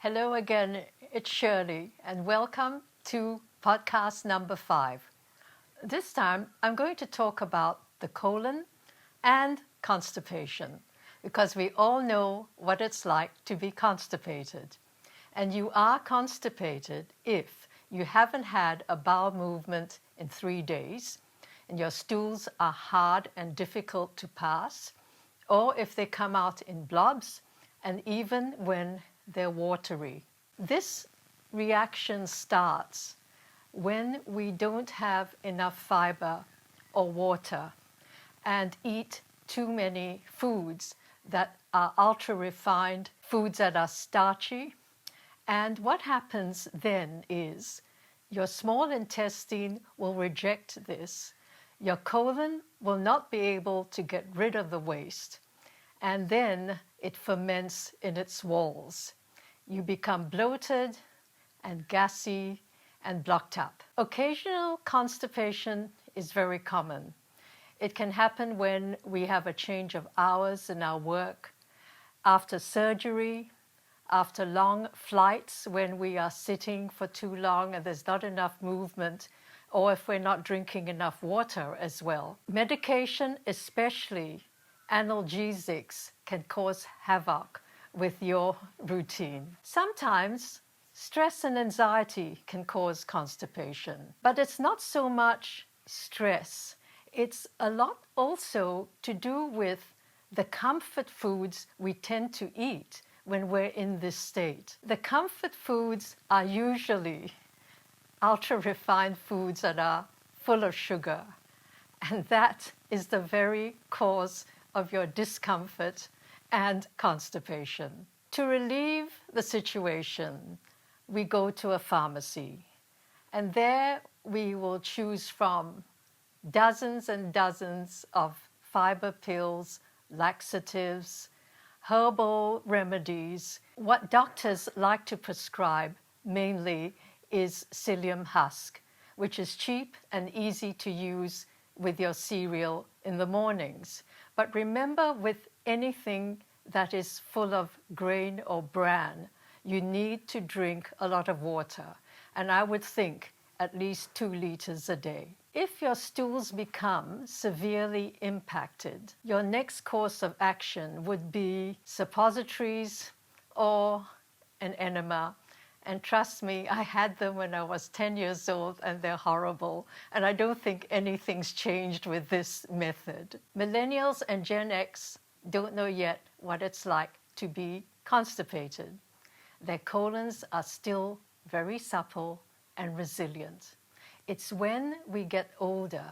Hello again, it's Shirley, and welcome to podcast number 5. This time I'm going to talk about the colon and constipation, because we all know what it's like to be constipated. And you are constipated if you haven't had a bowel movement in 3 days, and your stools are hard and difficult to pass, or if they come out in blobs, and even when they're watery. This reaction starts when we don't have enough fiber or water and eat too many foods that are ultra-refined, foods that are starchy. And what happens then is your small intestine will reject this. Your colon will not be able to get rid of the waste, and then it ferments in its walls. You become bloated and gassy and blocked up. Occasional constipation is very common. It can happen when we have a change of hours in our work, after surgery, after long flights when we are sitting for too long and there's not enough movement, or if we're not drinking enough water as well. Medication, especially analgesics, can cause havoc with your routine. Sometimes stress and anxiety can cause constipation, but it's not so much stress. It's a lot also to do with the comfort foods we tend to eat when we're in this state. The comfort foods are usually ultra-refined foods that are full of sugar, and that is the very cause of your discomfort and constipation. To relieve the situation, we go to a pharmacy, and there we will choose from dozens and dozens of fiber pills, laxatives, herbal remedies. What doctors like to prescribe mainly is psyllium husk, which is cheap and easy to use with your cereal in the mornings. But remember, with anything that is full of grain or bran, you need to drink a lot of water, and I would think at least 2 liters a day. If your stools become severely impacted, your next course of action would be suppositories or an enema. And trust me, I had them when I was 10 years old, and they're horrible. And I don't think anything's changed with this method. Millennials and Gen X don't know yet what it's like to be constipated. Their colons are still very supple and resilient. It's when we get older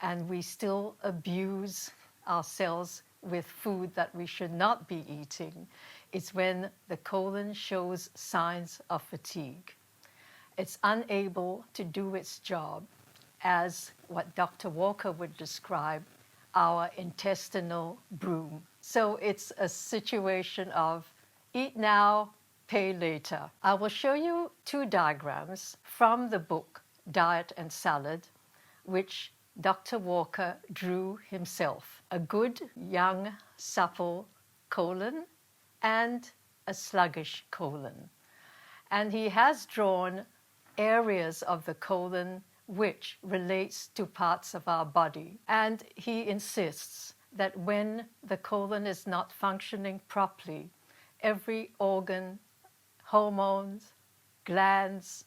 and we still abuse ourselves with food that we should not be eating, it's when the colon shows signs of fatigue. It's unable to do its job as what Dr. Walker would describe our intestinal broom. So it's a situation of eat now, pay later. I will show you 2 diagrams from the book Diet and Salad, which Dr. Walker drew himself. A good, young, supple colon and a sluggish colon. And he has drawn areas of the colon which relates to parts of our body. And he insists that when the colon is not functioning properly, every organ, hormones, glands,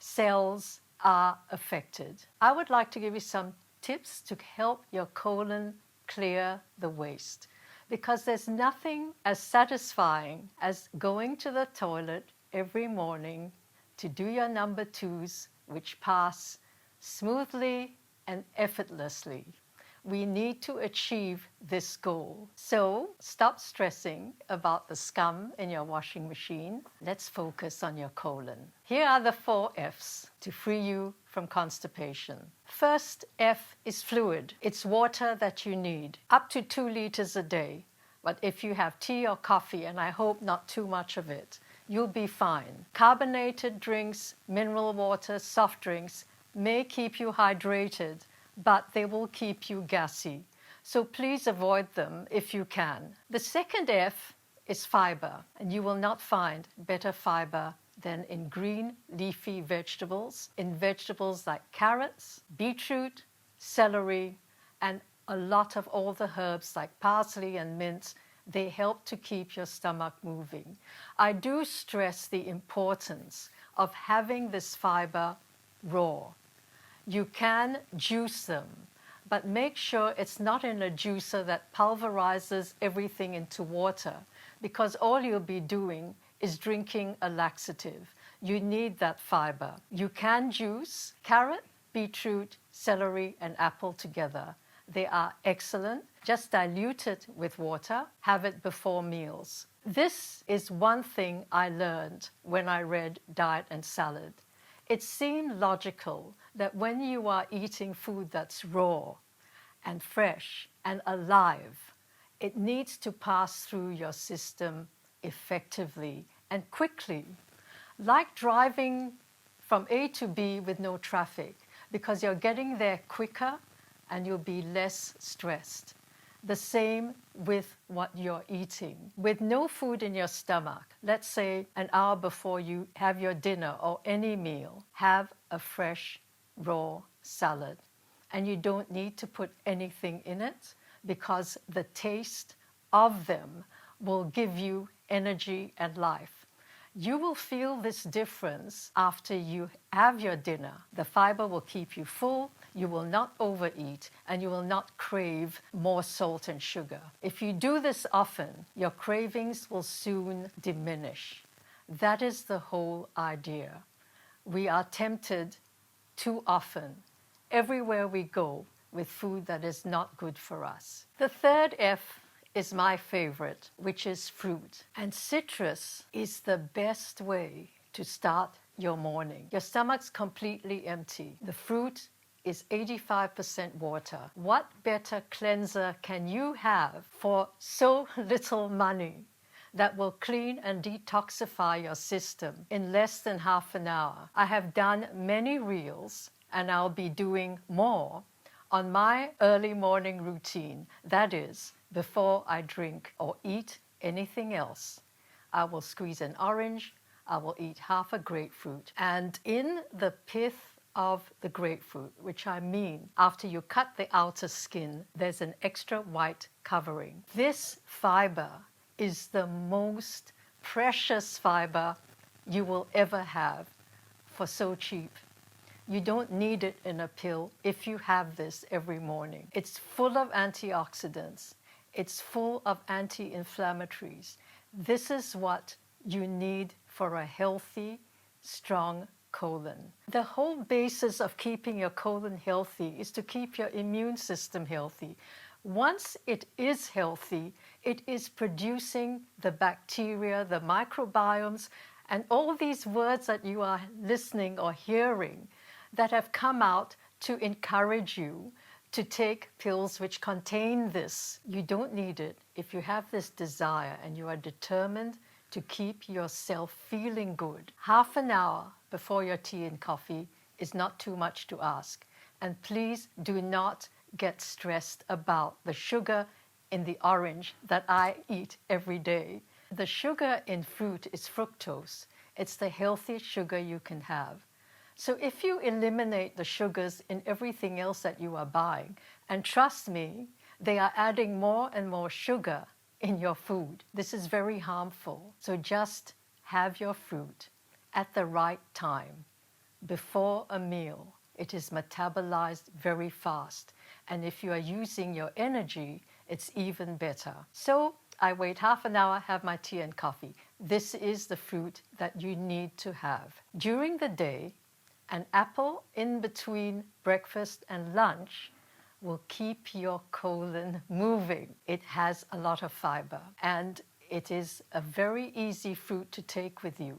cells are affected. I would like to give you some tips to help your colon clear the waste, because there's nothing as satisfying as going to the toilet every morning to do your number 2s, which pass smoothly and effortlessly. We need to achieve this goal. So stop stressing about the scum in your washing machine. Let's focus on your colon. Here are the 4 F's to free you from constipation. First F is fluid. It's water that you need, up to 2 liters a day. But if you have tea or coffee, and I hope not too much of it, you'll be fine. Carbonated drinks, mineral water, soft drinks may keep you hydrated, but they will keep you gassy. So please avoid them if you can. The second F is fiber, and you will not find better fiber than in green leafy vegetables, in vegetables like carrots, beetroot, celery, and a lot of all the herbs like parsley and mint. They help to keep your stomach moving. I do stress the importance of having this fiber raw. You can juice them, but make sure it's not in a juicer that pulverizes everything into water, because all you'll be doing is drinking a laxative. You need that fiber. You can juice carrot, beetroot, celery, and apple together. They are excellent. Just dilute it with water. Have it before meals. This is one thing I learned when I read Diet and Salad. It seemed logical that when you are eating food that's raw and fresh and alive, it needs to pass through your system effectively and quickly, like driving from A to B with no traffic, because you're getting there quicker and you'll be less stressed. The same with what you're eating. With no food in your stomach, let's say an hour before you have your dinner or any meal, have a fresh, raw salad. And you don't need to put anything in it, because the taste of them will give you energy and life. You will feel this difference after you have your dinner. The fiber will keep you full, you will not overeat, and you will not crave more salt and sugar. If you do this often, your cravings will soon diminish. That is the whole idea. We are tempted too often, everywhere we go, with food that is not good for us. The third F is my favorite, which is fruit. And citrus is the best way to start your morning. Your stomach's completely empty. The fruit is 85% water. What better cleanser can you have for so little money that will clean and detoxify your system in less than half an hour? I have done many reels, and I'll be doing more on my early morning routine. That is, before I drink or eat anything else. I will squeeze an orange, I will eat half a grapefruit. And in the pith of the grapefruit, which I mean after you cut the outer skin, there's an extra white covering. This fiber is the most precious fiber you will ever have for so cheap. You don't need it in a pill if you have this every morning. It's full of antioxidants. It's full of anti-inflammatories. This is what you need for a healthy, strong colon. The whole basis of keeping your colon healthy is to keep your immune system healthy. Once it is healthy, it is producing the bacteria, the microbiomes, and all these words that you are listening or hearing that have come out to encourage you to take pills which contain this. You don't need it if you have this desire and you are determined to keep yourself feeling good. Half an hour before your tea and coffee is not too much to ask. And please do not get stressed about the sugar in the orange that I eat every day. The sugar in fruit is fructose. It's the healthiest sugar you can have. So if you eliminate the sugars in everything else that you are buying, and trust me, they are adding more and more sugar in your food. This is very harmful. So just have your fruit at the right time, before a meal. It is metabolized very fast. And if you are using your energy, it's even better. So I wait half an hour, have my tea and coffee. This is the fruit that you need to have. During the day, an apple in between breakfast and lunch will keep your colon moving. It has a lot of fiber, and it is a very easy fruit to take with you.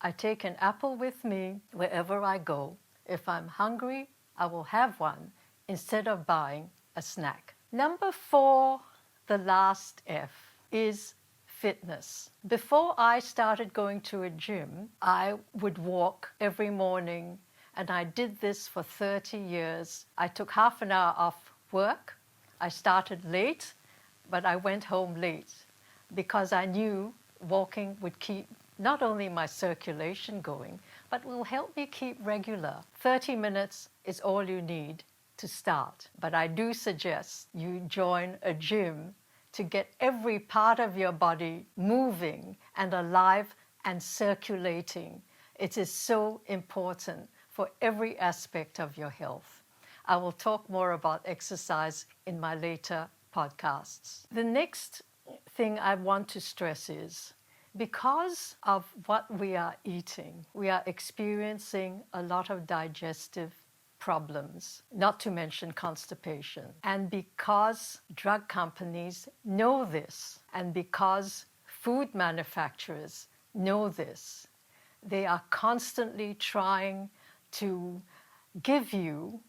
I take an apple with me wherever I go. If I'm hungry, I will have one instead of buying a snack. Number 4, the last F, is fitness. Before I started going to a gym, I would walk every morning, and I did this for 30 years. I took half an hour off work. I started late, but I went home late. because I knew walking would keep not only my circulation going, but will help me keep regular. 30 minutes is all you need to start. But I do suggest you join a gym to get every part of your body moving and alive and circulating. It is so important for every aspect of your health. I will talk more about exercise in my later podcasts. The next thing I want to stress is, because of what we are eating, we are experiencing a lot of digestive problems, not to mention constipation. And because drug companies know this, and because food manufacturers know this, they are constantly trying to give you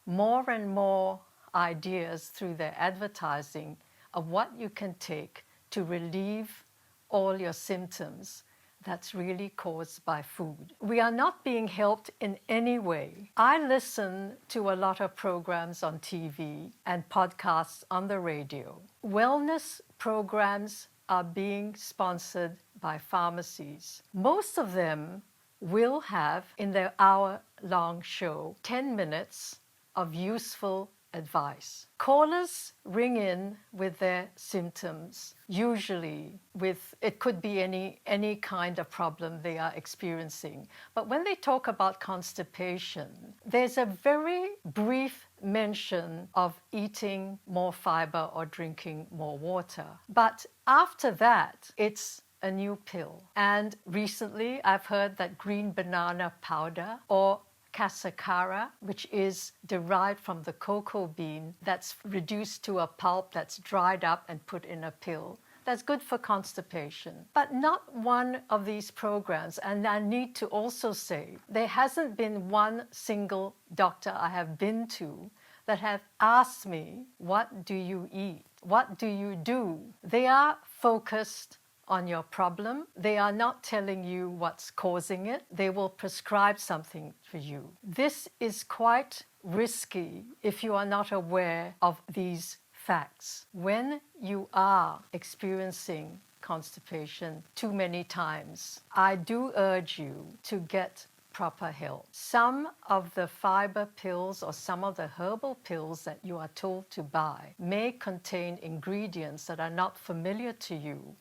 more and more ideas through their advertising of what you can take to relieve all your symptoms that's really caused by food. We are not being helped in any way. I listen to a lot of programs on TV and podcasts on the radio. Wellness programs are being sponsored by pharmacies. Most of them will have in their hour-long show 10 minutes of useful advice. Callers ring in with their symptoms, usually with, it could be any kind of problem they are experiencing. But when they talk about constipation, there's a very brief mention of eating more fiber or drinking more water. But after that, it's a new pill. And recently I've heard that green banana powder or cascara, which is derived from the cocoa bean that's reduced to a pulp that's dried up and put in a pill, that's good for constipation. But not one of these programs, and I need to also say, there hasn't been one single doctor I have been to that have asked me, what do you eat? What do you do? They are focused on your problem. They are not telling you what's causing it. They will prescribe something for you. This is quite risky if you are not aware of these facts. When you are experiencing constipation too many times, I do urge you to get proper help. Some of the fiber pills or some of the herbal pills that you are told to buy may contain ingredients that are not familiar to you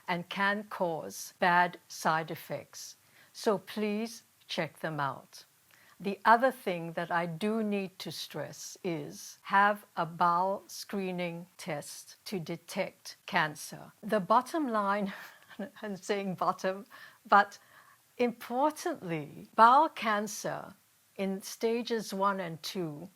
and can cause bad side effects. So please check them out. The other thing that I do need to stress is have a bowel screening test to detect cancer. The bottom line, I'm saying bottom, but importantly, bowel cancer in stages 1 and 2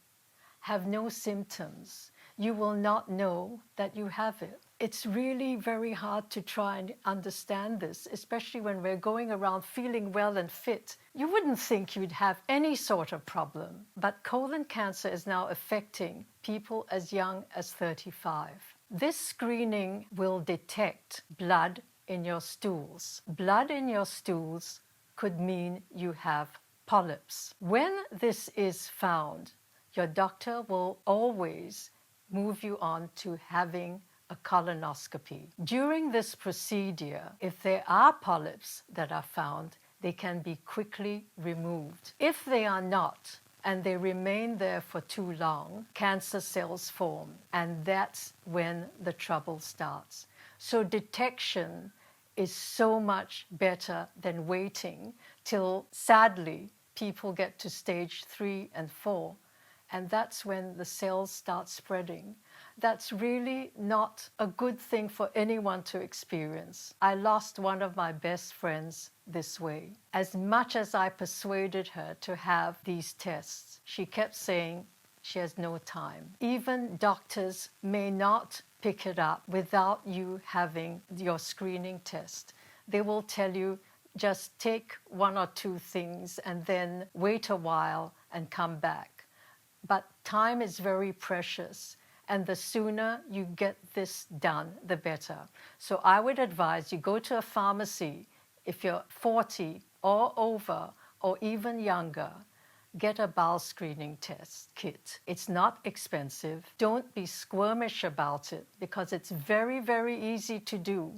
have no symptoms. You will not know that you have it. It's really very hard to try and understand this, especially when we're going around feeling well and fit. You wouldn't think you'd have any sort of problem, but colon cancer is now affecting people as young as 35. This screening will detect blood in your stools. Blood in your stools could mean you have polyps. When this is found, your doctor will always move you on to having a colonoscopy. During this procedure, if there are polyps that are found, they can be quickly removed. If they are not, and they remain there for too long, cancer cells form, and that's when the trouble starts. So detection is so much better than waiting till, sadly, people get to stage 3 and 4, and that's when the cells start spreading. That's really not a good thing for anyone to experience. I lost one of my best friends this way. As much as I persuaded her to have these tests, she kept saying she has no time. Even doctors may not pick it up without you having your screening test. They will tell you, just take 1 or 2 things and then wait a while and come back. But time is very precious, and the sooner you get this done, the better. So I would advise you go to a pharmacy if you're 40 or over or even younger. get a bowel screening test kit. It's not expensive. Don't be squirmish about it because it's very, very easy to do.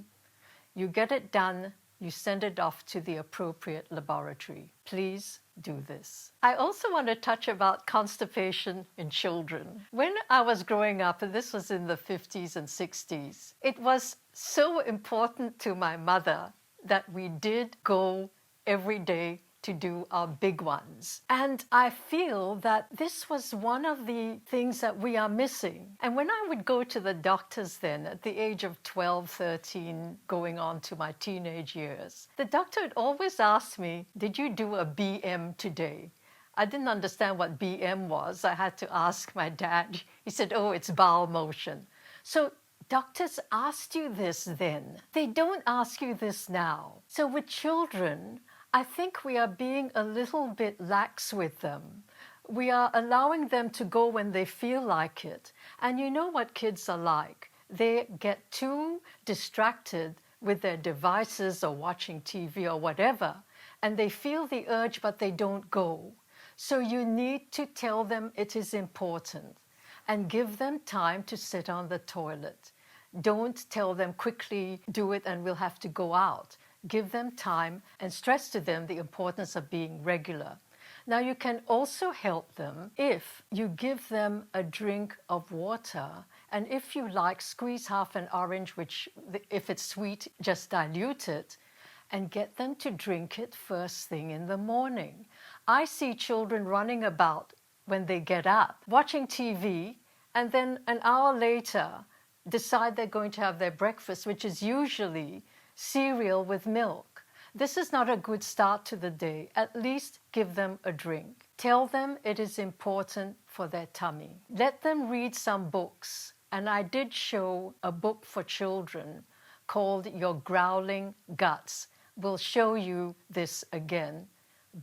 You get it done, you send it off to the appropriate laboratory. Please do this. I also want to touch about constipation in children. When I was growing up, and this was in the 50s and 60s, it was so important to my mother that we did go every day to do our big ones. And I feel that this was one of the things that we are missing. And when I would go to the doctors then, at the age of 12, 13, going on to my teenage years, the doctor would always ask me, did you do a BM today? I didn't understand what BM was. I had to ask my dad. He said, oh, it's bowel motion. So doctors asked you this then. They don't ask you this now. So with children, I think we are being a little bit lax with them. We are allowing them to go when they feel like it. And you know what kids are like. They get too distracted with their devices or watching TV or whatever, and they feel the urge, but they don't go. So you need to tell them it is important and give them time to sit on the toilet. Don't tell them quickly, do it and we'll have to go out. Give them time and stress to them the importance of being regular. Now, you can also help them if you give them a drink of water. And if you like, squeeze half an orange, which if it's sweet, just dilute it and get them to drink it first thing in the morning. I see children running about when they get up, watching TV, and then an hour later decide they're going to have their breakfast, which is usually cereal with milk. This is not a good start to the day. At least give them a drink. Tell them it is important for their tummy. Let them read some books. And I did show a book for children called Your Growling Guts. We'll show you this again.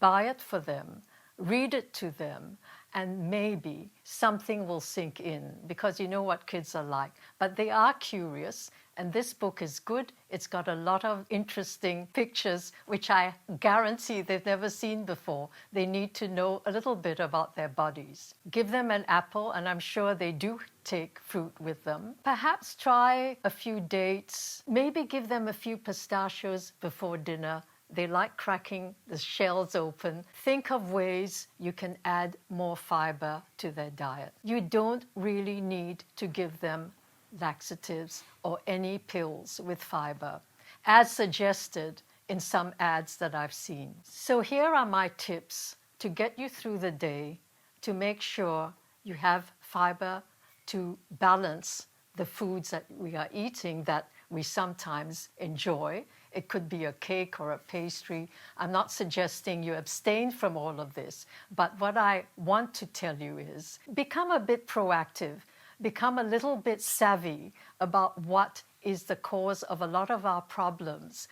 Buy it for them. Read it to them. And maybe something will sink in, because you know what kids are like. But they are curious, and this book is good. It's got a lot of interesting pictures, which I guarantee they've never seen before. They need to know a little bit about their bodies. Give them an apple, and I'm sure they do take fruit with them. Perhaps try a few dates. Maybe give them a few pistachios before dinner. They like cracking the shells open. Think of ways you can add more fiber to their diet. You don't really need to give them laxatives or any pills with fiber, as suggested in some ads that I've seen. So here are my tips to get you through the day, to make sure you have fiber to balance the foods that we are eating that we sometimes enjoy. It could be a cake or a pastry. I'm not suggesting you abstain from all of this, but what I want to tell you is become a bit proactive, become a little bit savvy about what is the cause of a lot of our problems.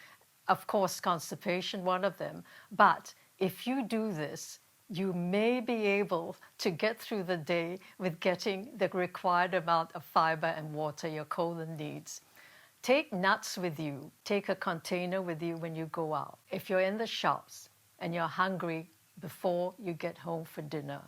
Of course, constipation, one of them. But if you do this, you may be able to get through the day with getting the required amount of fiber and water your colon needs. Take nuts with you. Take a container with you when you go out. If you're in the shops and you're hungry before you get home for dinner,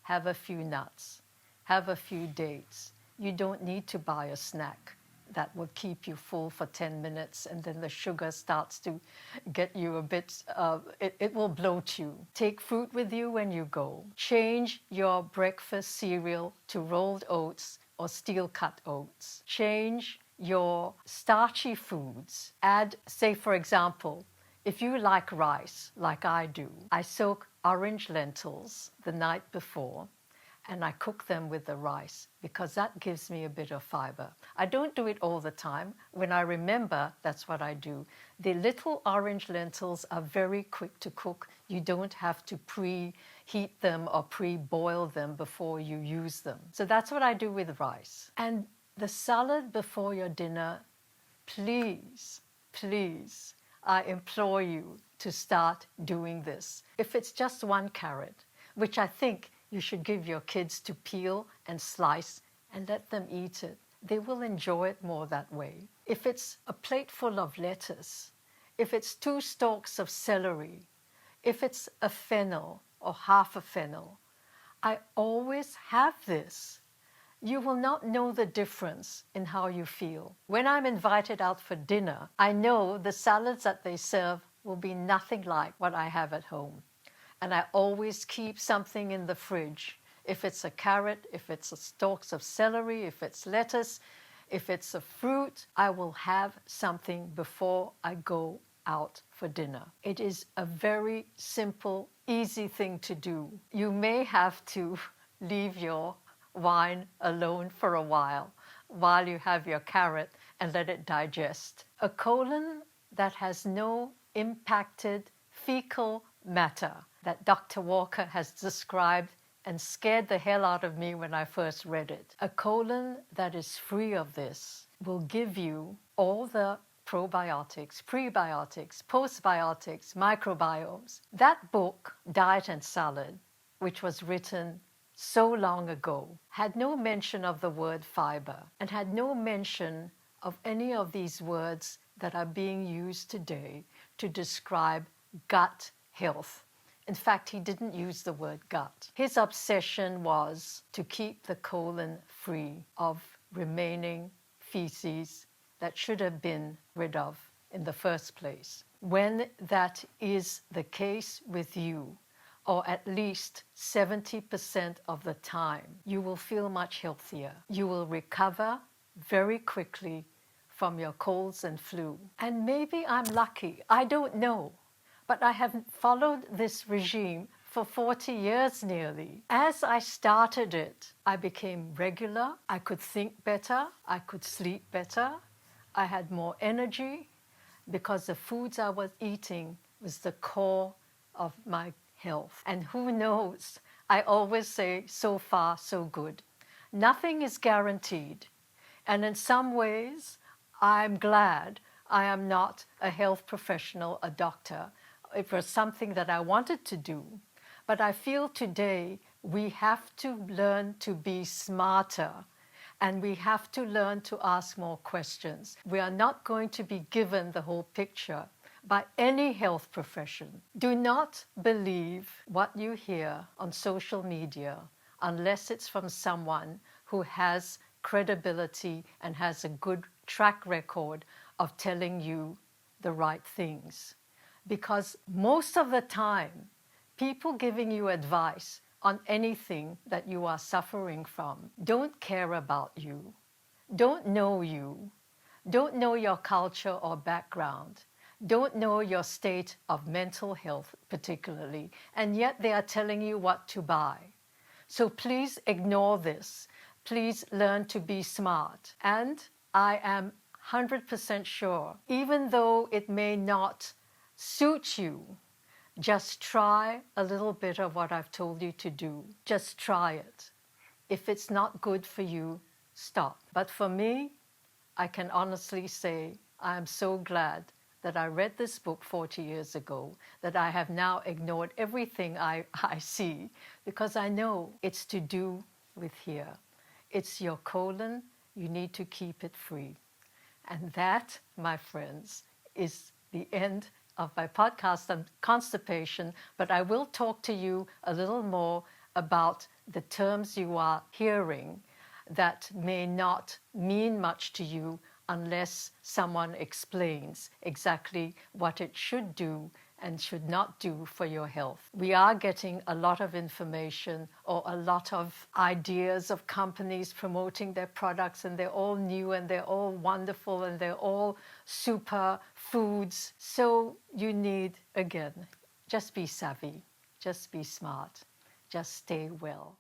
have a few nuts. Have a few dates. You don't need to buy a snack that will keep you full for 10 minutes and then the sugar starts to get you a bit, it will bloat you. Take fruit with you when you go. Change your breakfast cereal to rolled oats or steel-cut oats. Change your starchy foods. Add, say for example, if you like rice, like I do, I soak orange lentils the night before and I cook them with the rice because that gives me a bit of fiber. I don't do it all the time. When I remember, that's what I do. The little orange lentils are very quick to cook. You don't have to preheat them or pre-boil them before you use them. So that's what I do with rice. And the salad before your dinner, please, please, I implore you to start doing this. If it's just one carrot, which I think you should give your kids to peel and slice and let them eat it, they will enjoy it more that way. If it's a plate full of lettuce, if it's 2 stalks of celery, if it's a fennel or half a fennel. I always have this. You will not know the difference in how you feel. When I'm invited out for dinner, I know the salads that they serve will be nothing like what I have at home. And I always keep something in the fridge. If it's a carrot, if it's a stalks of celery, if it's lettuce, if it's a fruit, I will have something before I go out for dinner. It is a very simple, easy thing to do. You may have to leave your wine alone for a while you have your carrot and let it digest. A colon that has no impacted fecal matter that Dr. Walker has described and scared the hell out of me when I first read it. A colon that is free of this will give you all the probiotics, prebiotics, postbiotics, microbiomes. That book, Diet and Salad, which was written so long ago, had no mention of the word fiber and had no mention of any of these words that are being used today to describe gut health. In fact, he didn't use the word gut. His obsession was to keep the colon free of remaining feces that should have been rid of in the first place. When that is the case with you, or at least 70% of the time, you will feel much healthier. You will recover very quickly from your colds and flu. And maybe I'm lucky, I don't know. But I have followed this regime for 40 years nearly. As I started it, I became regular. I could think better. I could sleep better. I had more energy because the foods I was eating was the core of my health. And who knows? I always say, so far, so good. Nothing is guaranteed. And in some ways, I'm glad I am not a health professional, a doctor. It was something that I wanted to do. But I feel today we have to learn to be smarter and we have to learn to ask more questions. We are not going to be given the whole picture by any health profession. Do not believe what you hear on social media unless it's from someone who has credibility and has a good track record of telling you the right things. Because most of the time, people giving you advice on anything that you are suffering from don't care about you, don't know you, don't know your culture or background, don't know your state of mental health particularly, and yet they are telling you what to buy. So please ignore this. Please learn to be smart. And I am 100% sure, even though it may not suit you, just try a little bit of what I've told you to do. Just try it. If it's not good for you, stop. But for me, I can honestly say I am so glad that I read this book 40 years ago, that I have now ignored everything I see, because I know it's to do with here. It's your colon. You need to keep it free. And that, my friends, is the end of my podcast on constipation, but I will talk to you a little more about the terms you are hearing that may not mean much to you unless someone explains exactly what it should do and should not do for your health. We are getting a lot of information or a lot of ideas of companies promoting their products, and they're all new and they're all wonderful and they're all super foods. So you need, again, just be savvy, just be smart, just stay well.